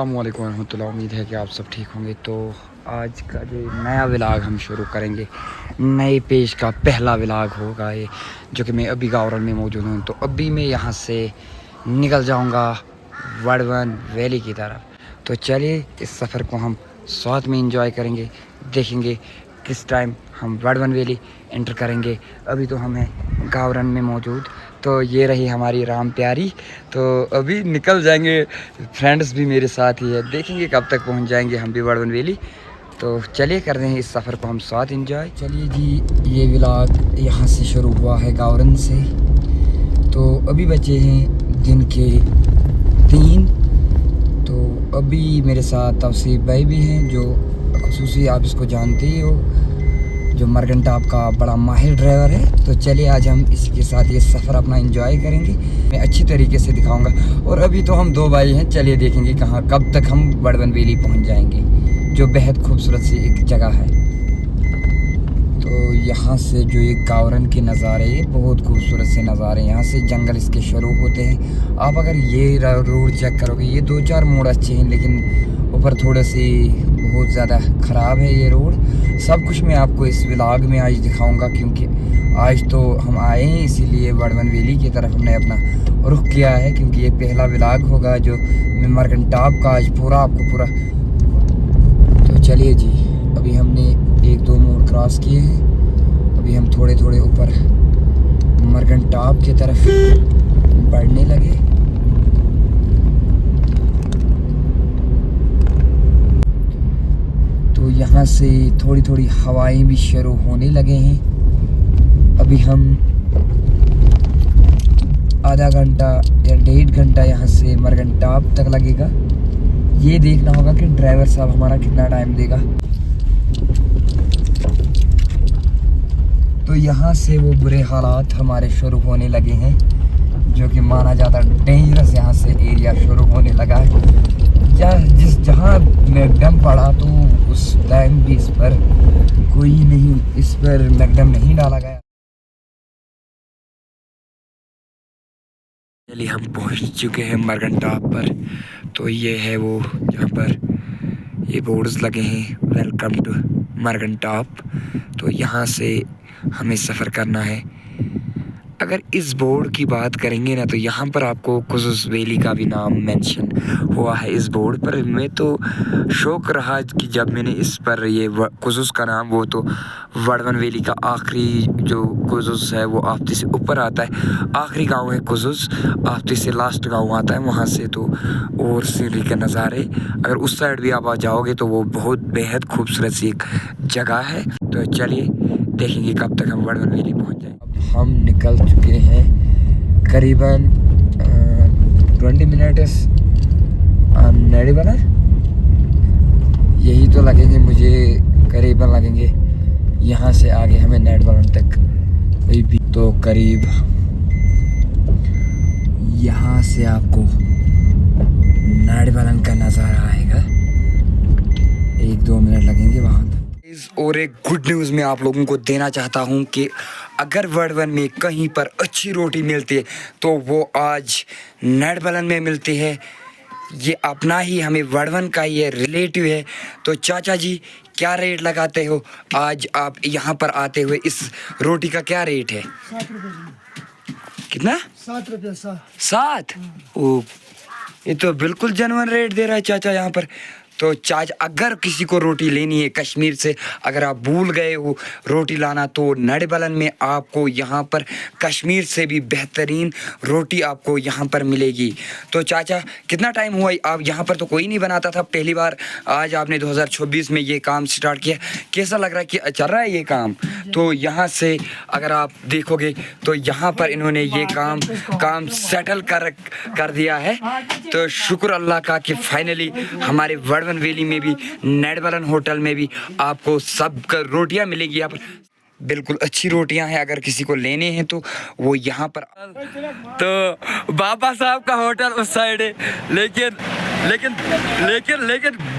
अस्सलामुअलैकुम रहमतुल्लाह। उम्मीद है कि आप सब ठीक होंगे। तो आज का जो नया व्लॉग हम शुरू करेंगे, नए पेज का पहला व्लॉग होगा ये, जो कि मैं अभी गावरन में मौजूद हूँ। तो अभी मैं यहाँ से निकल जाऊँगा वडवन वैली की तरफ। तो चलिए इस सफ़र को हम साथ में एंजॉय करेंगे, देखेंगे किस टाइम हम वडवन वैली एंटर करेंगे। अभी तो हम हैं गावरन में मौजूद। तो ये रही हमारी राम प्यारी। तो अभी निकल जाएंगे, फ्रेंड्स भी मेरे साथ ही है, देखेंगे कब तक पहुंच जाएंगे हम भी वडवन वैली। तो चलिए कर रहे हैं इस सफ़र को हम साथ एंजॉय। चलिए जी, ये व्लॉग यहाँ से शुरू हुआ है गावरन से। तो अभी बचे हैं दिन के 3। तो अभी मेरे साथ तौसीफ भाई भी हैं, जो खुसूसी आप इसको जानते ही हो, जो मरगनटॉप का बड़ा माहिर ड्राइवर है। तो चलिए आज हम इसी के साथ ये सफ़र अपना एंजॉय करेंगे, मैं अच्छी तरीके से दिखाऊंगा। और अभी तो हम 2 भाई हैं, चलिए देखेंगे कहाँ कब तक हम वडवन वैली पहुंच जाएंगे, जो बेहद खूबसूरत सी एक जगह है। तो यहाँ से जो ये गावरन के नज़ारे, ये बहुत खूबसूरत से नज़ारे, यहाँ से जंगल इसके शुरू होते हैं। आप अगर ये रोड चेक करोगे, ये 2-4 मोड़ अच्छे हैं, लेकिन ऊपर थोड़ा सी बहुत ज़्यादा ख़राब है ये रोड। सब कुछ मैं आपको इस व्लॉग में आज दिखाऊंगा, क्योंकि आज तो हम आए हैं, इसीलिए वडवन वैली की तरफ हमने अपना रुख किया है, क्योंकि ये पहला व्लॉग होगा जो मैं मरगनटॉप का आज पूरा। तो चलिए जी, अभी हमने 1-2 मोड़ क्रॉस किए हैं। अभी हम थोड़े ऊपर मरगनटॉप की तरफ बढ़ने लगे। तो यहाँ से थोड़ी हवाएं भी शुरू होने लगे हैं। अभी हम आधा घंटा या 1.5 घंटा यहाँ से मरगनटॉप तक लगेगा। ये देखना होगा कि ड्राइवर साहब हमारा कितना टाइम देगा। तो यहाँ से वो बुरे हालात हमारे शुरू होने लगे हैं, जो कि माना जाता डेंजरस यहाँ से एरिया शुरू होने लगा है। जहाँ मैकडम पड़ा, तो उस टाइम भी इस पर मैकडम नहीं डाला गया। चलिए हम पहुँच चुके हैं मरगनटॉप पर। तो ये है वो जहाँ पर ये बोर्ड्स लगे हैं, वेलकम टू मरगनटॉप। तो यहाँ से हमें सफ़र करना है। अगर इस बोर्ड की बात करेंगे ना, तो यहाँ पर आपको कुजुस वैली का भी नाम मेंशन हुआ है इस बोर्ड पर। मैं तो शौक रहा कि जब मैंने इस पर ये कुजुस का नाम, वो तो वडवन वैली का आखिरी जो कुजुस है वो आफ्ती से ऊपर आता है। आखिरी गांव है कुजुस, आफ्ती से लास्ट गांव आता है वहाँ से। तो और सीनरी के नज़ारे, अगर उस साइड भी आप आ जाओगे तो वो बहुत बेहद खूबसूरत सी एक जगह है। तो चलिए देखेंगे कब तक हम वडवन वैली पहुँच जाएंगे। हम निकल चुके हैं करीबन 20 मिनट्स नेडीवाला, यही तो लगेंगे मुझे, करीबन लगेंगे यहाँ से आगे हमें नेडवालन तक भी। तो करीब यहाँ से आपको नेडवालन का नज़ारा आएगा, 1-2 मिनट लगेंगे वहाँ तक। और एक गुड न्यूज़ मैं आप लोगों को देना चाहता हूँ कि अगर वडवन में कहीं पर अच्छी रोटी मिलती है तो वो आज नेडवालन में मिलती है। ये अपना ही, हमें वडवन का ये रिलेटिव है। तो चाचा जी क्या रेट लगाते हो आज आप यहाँ पर आते हुए? इस रोटी का क्या रेट है? 7 रुपये। कितना? 7 रुपये। 7? ओ, ये तो बिल्कुल जेन्युइन रेट दे रहा है चाचा यहाँ पर। तो चाचा, अगर किसी को रोटी लेनी है कश्मीर से, अगर आप भूल गए हो रोटी लाना, तो नेडवालन में आपको यहाँ पर कश्मीर से भी बेहतरीन रोटी आपको यहाँ पर मिलेगी। तो चाचा कितना टाइम हुआ आप यहाँ पर? तो कोई नहीं बनाता था, पहली बार आज आपने 2026 में ये काम स्टार्ट किया। कैसा लग रहा है कि चल रहा है ये काम? तो यहाँ से अगर आप देखोगे तो यहाँ पर इन्होंने ये काम सेटल कर दिया है। तो शुक्र अल्लाह का कि फाइनली हमारे वडवन वैली में भी, नेडवालन होटल में भी आपको सब रोटियां मिलेगी। यहाँ पर बिल्कुल अच्छी रोटियां हैं, अगर किसी को लेने हैं तो वो यहाँ पर। तो बाबा साहब का होटल उस साइड है, लेकिन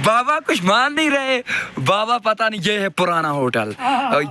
बाबा कुछ मान नहीं रहे। बाबा पता नहीं, ये है पुराना होटल,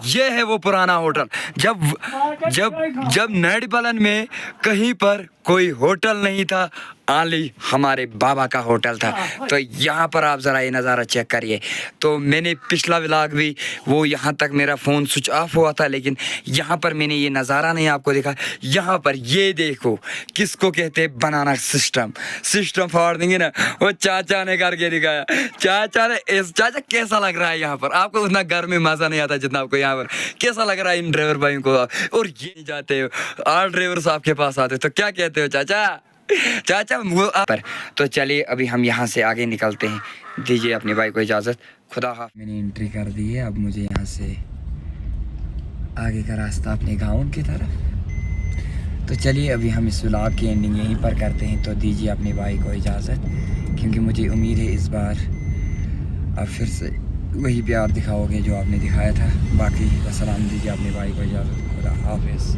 ये है वो पुराना होटल। जब नेडवालन में कहीं पर कोई होटल नहीं था, आली हमारे बाबा का होटल था। तो यहाँ पर आप ज़रा ये नज़ारा चेक करिए। तो मैंने पिछला व्लॉग भी वो यहाँ तक मेरा फ़ोन स्विच ऑफ हुआ था, लेकिन यहाँ पर मैंने ये नज़ारा नहीं आपको दिखा। यहाँ पर ये देखो किसको कहते हैं बनाना सिस्टम फाड़ देंगे ना, वो चाचा ने करके दिखाया। चाचा ने चाचा कैसा लग रहा है यहाँ पर? आपको उतना घर में मज़ा नहीं आता जितना आपको यहाँ पर कैसा लग रहा है इन ड्राइवर भाइयों को? और ये नहीं जाते हो, ऑल ड्राइवर्स आपके पास आते तो क्या कहते हो चाचा? चाचा वो पर। तो चलिए अभी हम यहाँ से आगे निकलते हैं। दीजिए अपने भाई को इजाज़त। खुदा हाफ़िज़। मैंने एंट्री कर दी है, अब मुझे यहाँ से आगे का रास्ता अपने गाँव की तरफ। तो चलिए अभी हम इस व्लॉग की एंडिंग यहीं पर करते हैं। तो दीजिए अपने भाई को इजाज़त, क्योंकि मुझे उम्मीद है इस बार आप फिर से वही प्यार दिखाओगे जो आपने दिखाया था। बाकी सलाम दीजिए अपने भाई को इजाज़त। खुदा हाफ़िज़।